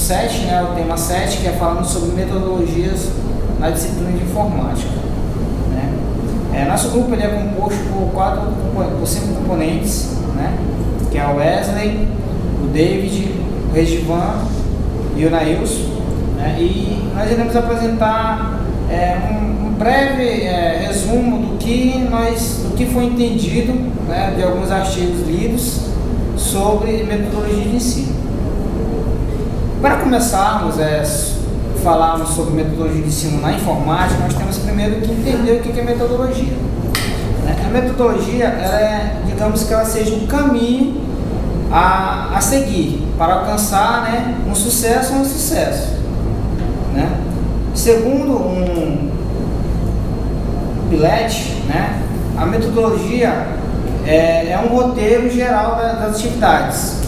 7, né, o tema 7, que é falando sobre metodologias na disciplina de informática. Né? Nosso grupo ele é composto por 5 componentes, né, que é o Wesley, o David, o Regivan e o Nailson. Né? E nós iremos apresentar um breve resumo do que foi entendido, né, de alguns artigos lidos sobre metodologia de ensino. Para começarmos falarmos sobre metodologia de ensino na informática, nós temos primeiro que entender o que é metodologia. A metodologia, digamos que ela seja um caminho a seguir para alcançar, né, um sucesso ou um insucesso. Né? Segundo um Pilet, né, a metodologia é um roteiro geral das atividades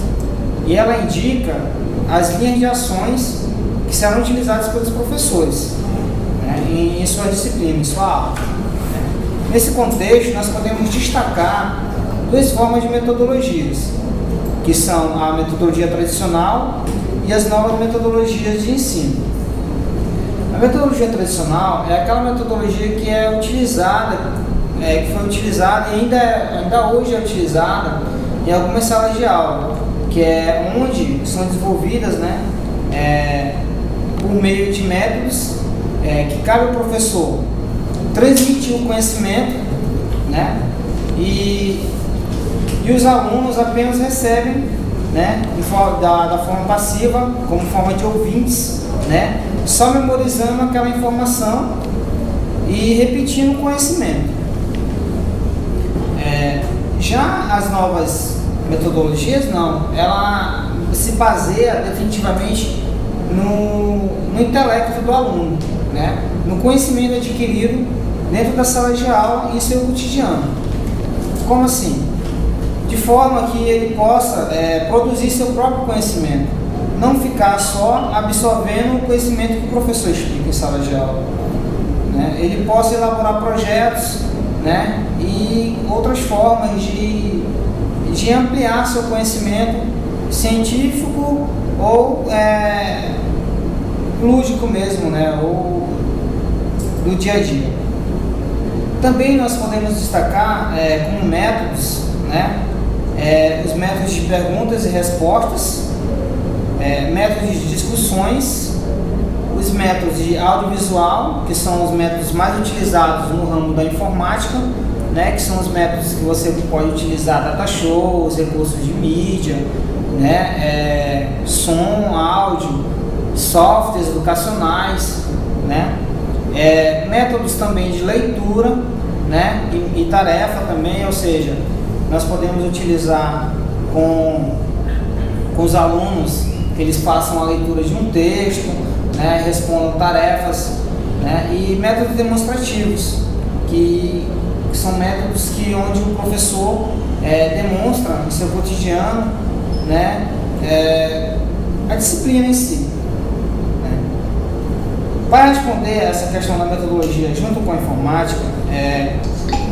e ela indica as linhas de ações que serão utilizadas pelos professores, né, em sua disciplina, em sua aula. Nesse contexto, nós podemos destacar 2 formas de metodologias, que são a metodologia tradicional e as novas metodologias de ensino. A metodologia tradicional é aquela metodologia que é utilizada, que foi utilizada e ainda hoje é utilizada em algumas salas de aula, que é onde são desenvolvidas, né, por meio de métodos que cabe ao professor transmitir o conhecimento, né, e os alunos apenas recebem, né, da forma passiva, como forma de ouvintes, né, só memorizando aquela informação e repetindo o conhecimento. Já as novas metodologias, não, ela se baseia definitivamente no intelecto do aluno, né, no conhecimento adquirido dentro da sala de aula e seu cotidiano. Como assim? De forma que ele possa produzir seu próprio conhecimento, não ficar só absorvendo o conhecimento que o professor explica em sala de aula. Né? Ele possa elaborar projetos, né, e outras formas de ampliar seu conhecimento científico ou lúdico mesmo, né, ou do dia a dia. Também nós podemos destacar como métodos, né, os métodos de perguntas e respostas, métodos de discussões, os métodos de audiovisual, que são os métodos mais utilizados no ramo da informática, né, que são os métodos que você pode utilizar data shows, recursos de mídia, né, som, áudio, softwares educacionais, né, métodos também de leitura, né, e tarefa também, ou seja, nós podemos utilizar com os alunos que eles façam a leitura de um texto, né, respondam tarefas, né, e métodos demonstrativos, que são métodos onde o professor demonstra no seu cotidiano, né, a disciplina em si. Né. Para responder essa questão da metodologia junto com a informática,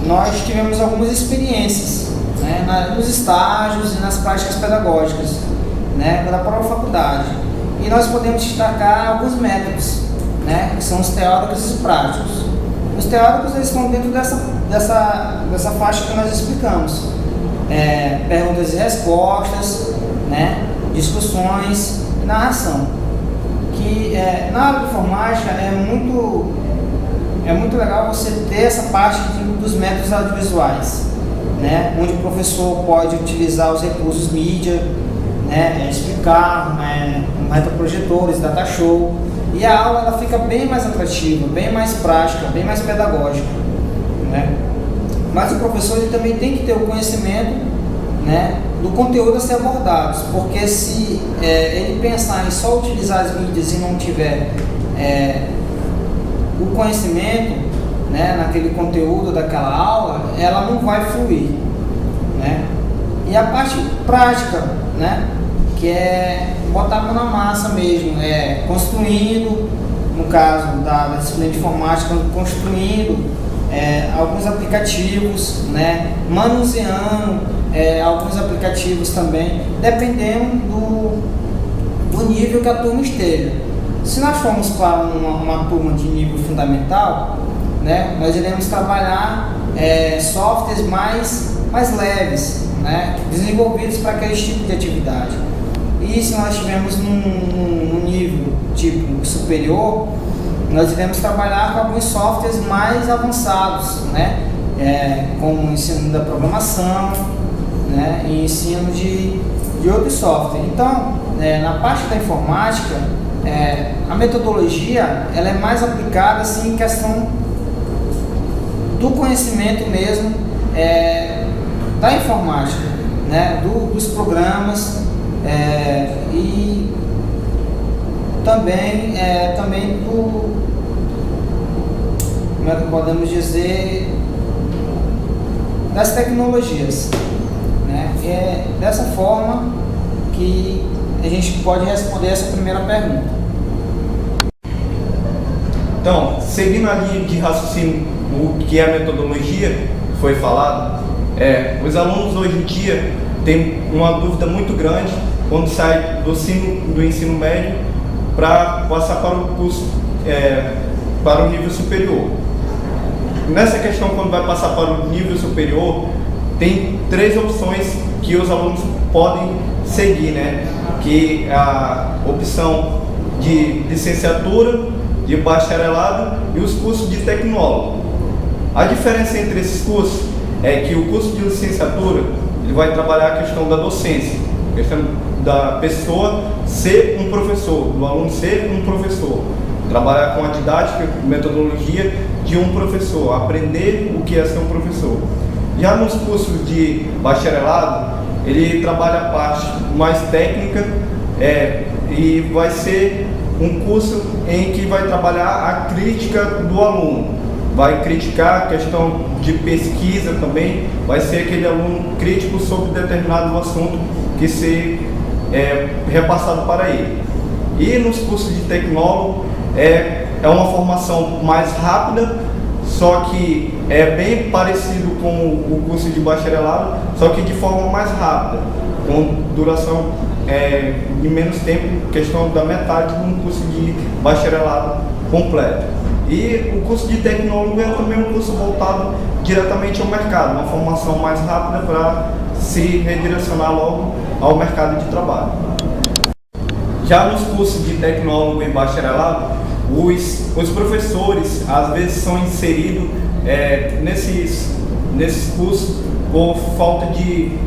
nós tivemos algumas experiências, né, nos estágios e nas práticas pedagógicas, né, da própria faculdade. E nós podemos destacar alguns métodos, né, que são os teóricos e os práticos. Os teóricos eles estão dentro dessa faixa que nós explicamos. Perguntas e respostas, né, discussões e narração. Que na área de informática é muito legal você ter essa parte dos métodos audiovisuais, né, onde o professor pode utilizar os recursos mídia, né, explicar, retroprojetores, data show, e a aula ela fica bem mais atrativa, bem mais prática, bem mais pedagógica, né? Mas o professor ele também tem que ter o conhecimento, né, do conteúdo a ser abordado, porque se ele pensar em só utilizar as mídias e não tiver o conhecimento, né, naquele conteúdo daquela aula, ela não vai fluir, né? E a parte prática, né, que é botar a mão na massa mesmo, construindo, no caso da disciplina de informática, construindo alguns aplicativos, né, manuseando alguns aplicativos também, dependendo do do nível que a turma esteja. Se nós formos para uma turma de nível fundamental, né, nós iremos trabalhar softwares mais leves, né, desenvolvidos para aquele tipo de atividade. E se nós estivermos num nível tipo superior, nós iremos trabalhar com alguns softwares mais avançados, né, como o ensino da programação, né, e ensino de outros softwares. Então, na parte da informática, a metodologia ela é mais aplicada assim, em questão do conhecimento mesmo da informática, né, dos programas e também como é que podemos dizer, das tecnologias, né? É dessa forma que a gente pode responder essa primeira pergunta. Então, seguindo a linha de raciocínio, o que é a metodologia, foi falado, os alunos hoje em dia têm uma dúvida muito grande quando sai do ensino médio para passar para o curso, para o nível superior. Nessa questão, quando vai passar para o nível superior, tem 3 opções que os alunos podem seguir, né? Que é a opção de licenciatura, de bacharelado e os cursos de tecnólogo. A diferença entre esses cursos é que o curso de licenciatura ele vai trabalhar a questão da docência, a questão da pessoa ser um professor, do aluno ser um professor, trabalhar com a didática, metodologia de um professor, aprender o que é ser um professor. Já nos cursos de bacharelado, ele trabalha a parte mais técnica e vai ser um curso em que vai trabalhar a crítica do aluno, vai criticar a questão de pesquisa também, vai ser aquele aluno crítico sobre determinado assunto que ser repassado para ele. E nos cursos de tecnólogo é uma formação mais rápida, só que é bem parecido com o curso de bacharelado, só que de forma mais rápida, com duração em menos tempo, questão da metade de um curso de bacharelado completo. E o curso de tecnólogo é também um curso voltado diretamente ao mercado, uma formação mais rápida para se redirecionar logo ao mercado de trabalho. Já nos cursos de tecnólogo e bacharelado, os professores às vezes são inseridos nesses cursos por falta de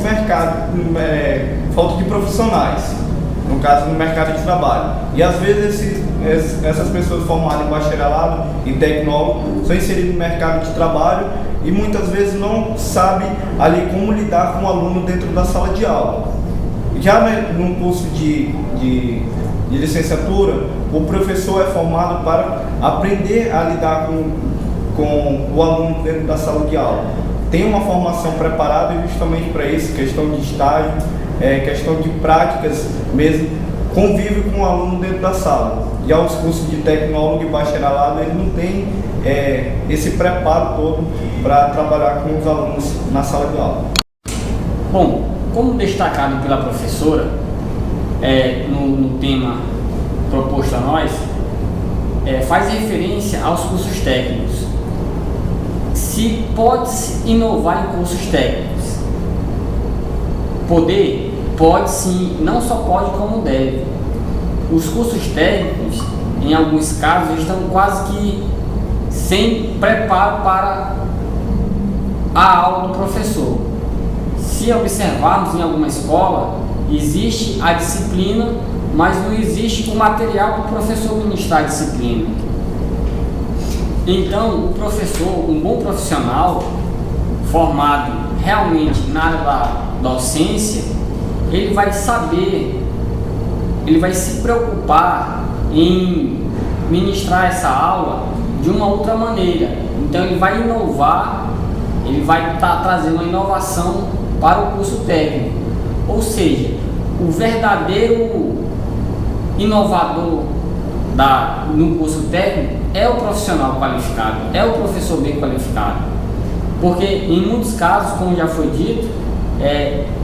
mercado, falta de profissionais, no caso no mercado de trabalho. E às vezes essas pessoas formadas em bacharelado e tecnólogo são inseridas no mercado de trabalho e muitas vezes não sabem ali como lidar com o aluno dentro da sala de aula. Já no curso de licenciatura, o professor é formado para aprender a lidar com o aluno dentro da sala de aula. Tem uma formação preparada justamente para isso, questão de estágio, questão de práticas mesmo, convive com o aluno dentro da sala. Já os cursos de tecnólogo e bacharelado, ele não tem esse preparo todo para trabalhar com os alunos na sala de aula. Bom, como destacado pela professora no tema proposto a nós, faz referência aos cursos técnicos. Se pode-se inovar em cursos técnicos? Pode sim, não só pode como deve. Os cursos técnicos, em alguns casos, estão quase que sem preparo para a aula do professor. Se observarmos em alguma escola, existe a disciplina, mas não existe o material para o professor ministrar a disciplina. Então, o professor, um bom profissional, formado realmente na área da docência, ele vai saber, ele vai se preocupar em ministrar essa aula de uma outra maneira. Então, ele vai inovar, ele vai estar trazendo uma inovação para o curso técnico. Ou seja, o verdadeiro inovador no curso técnico é o profissional qualificado, é o professor bem qualificado. Porque em muitos casos, como já foi dito,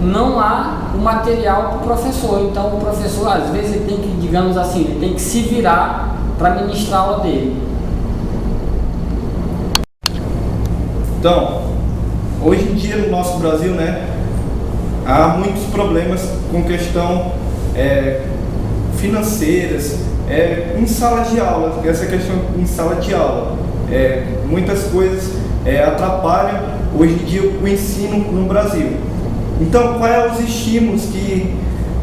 não há o material para o professor. Então o professor, às vezes, ele tem que, digamos assim, ele tem que se virar para ministrar a aula dele. Então, hoje em dia no nosso Brasil, né, há muitos problemas com questão financeiras, em sala de aula, essa questão em sala de aula. Muitas coisas atrapalham hoje em dia o ensino no Brasil. Então, quais os estímulos que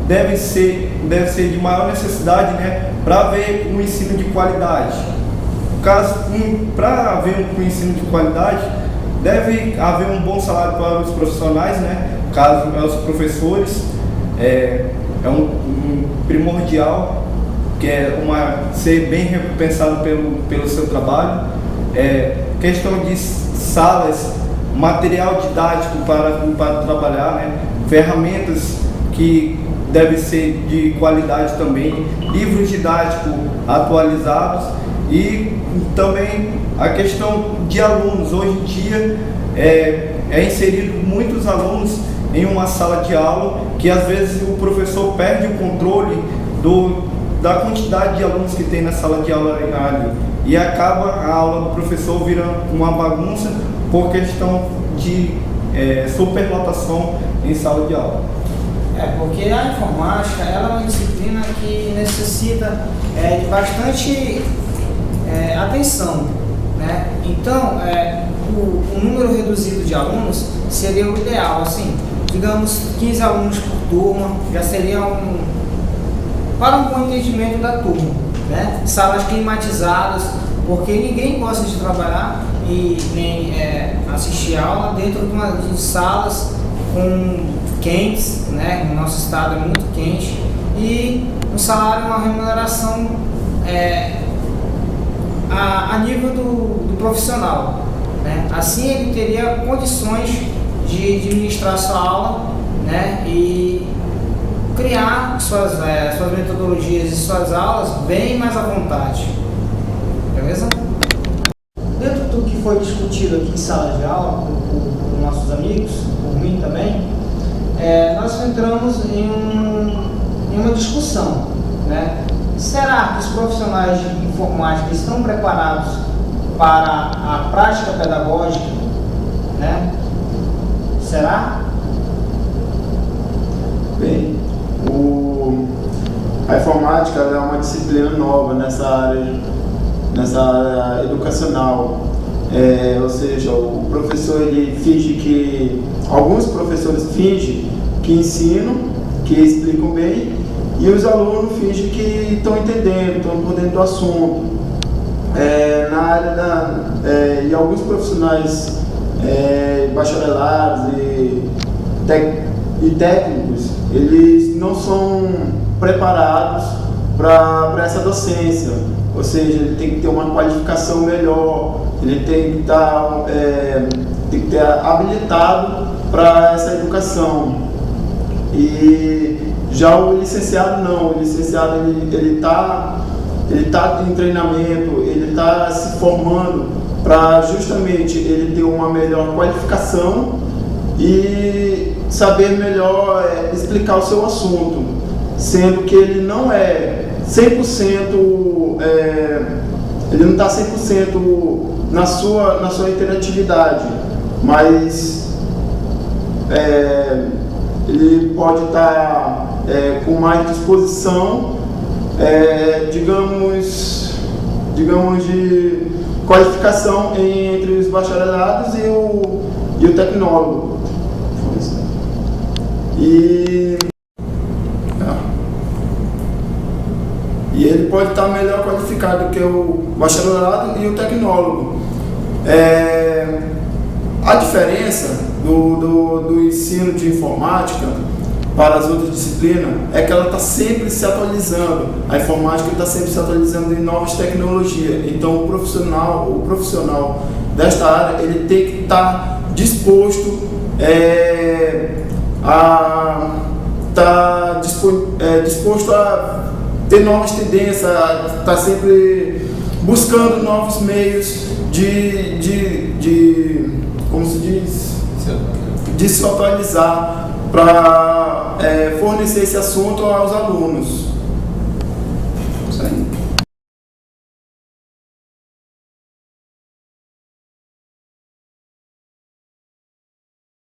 devem ser de maior necessidade, né, para haver um ensino de qualidade? Para haver um ensino de qualidade, deve haver um bom salário para os profissionais, né? Caso os professores, um primordial, que ser bem recompensado pelo seu trabalho. Questão de salas, material didático para trabalhar, né? Ferramentas que devem ser de qualidade também, livros didáticos atualizados e também a questão de alunos. Hoje em dia é inserido muitos alunos em uma sala de aula que às vezes o professor perde o controle da quantidade de alunos que tem na sala de aula ali, e acaba a aula do professor virando uma bagunça por questão de superlotação em sala de aula. Porque a informática ela é uma disciplina que necessita de bastante atenção, né? Então, o número reduzido de alunos seria o ideal, assim, digamos 15 alunos por turma, já seria para um bom entendimento da turma, né? Salas climatizadas, porque ninguém gosta de trabalhar e nem assistir aula dentro de salas quentes, né? O nosso estado é muito quente, e um salário, uma remuneração a nível do profissional, né? Assim ele teria condições de ministrar sua aula, né? E criar suas metodologias e suas aulas bem mais à vontade. Beleza? Dentro do que foi discutido aqui em sala de aula por nossos amigos, por mim também, nós entramos em uma discussão, né? Será que os profissionais de informática estão preparados para a prática pedagógica, né? Será? Bem, a informática é uma disciplina nova nessa área educacional. Ou seja, o professor ele finge que... Alguns professores fingem que ensinam, que explicam bem, e os alunos fingem que estão entendendo, estão por dentro do assunto. Na área e alguns profissionais bacharelados e técnicos, eles não são preparados para essa docência. Ou seja, ele tem que ter uma qualificação melhor, ele tem que estar habilitado para essa educação. E já o licenciado não, o licenciado ele está em treinamento, ele está se formando para justamente ele ter uma melhor qualificação e saber melhor explicar o seu assunto, sendo que ele não é 100%, ele não está 100% na sua interatividade, mas ele pode estar com mais disposição, digamos de qualificação entre os bacharelados e o tecnólogo. E ele pode estar melhor qualificado que o bacharelado e o tecnólogo. A diferença do ensino de informática para as outras disciplinas é que ela está sempre se atualizando. A informática está sempre se atualizando em novas tecnologias. Então o profissional desta área ele tem que estar disposto disposto a ter novas tendências, a estar sempre buscando novos meios de como se diz, de se atualizar para fornecer esse assunto aos alunos. Isso aí.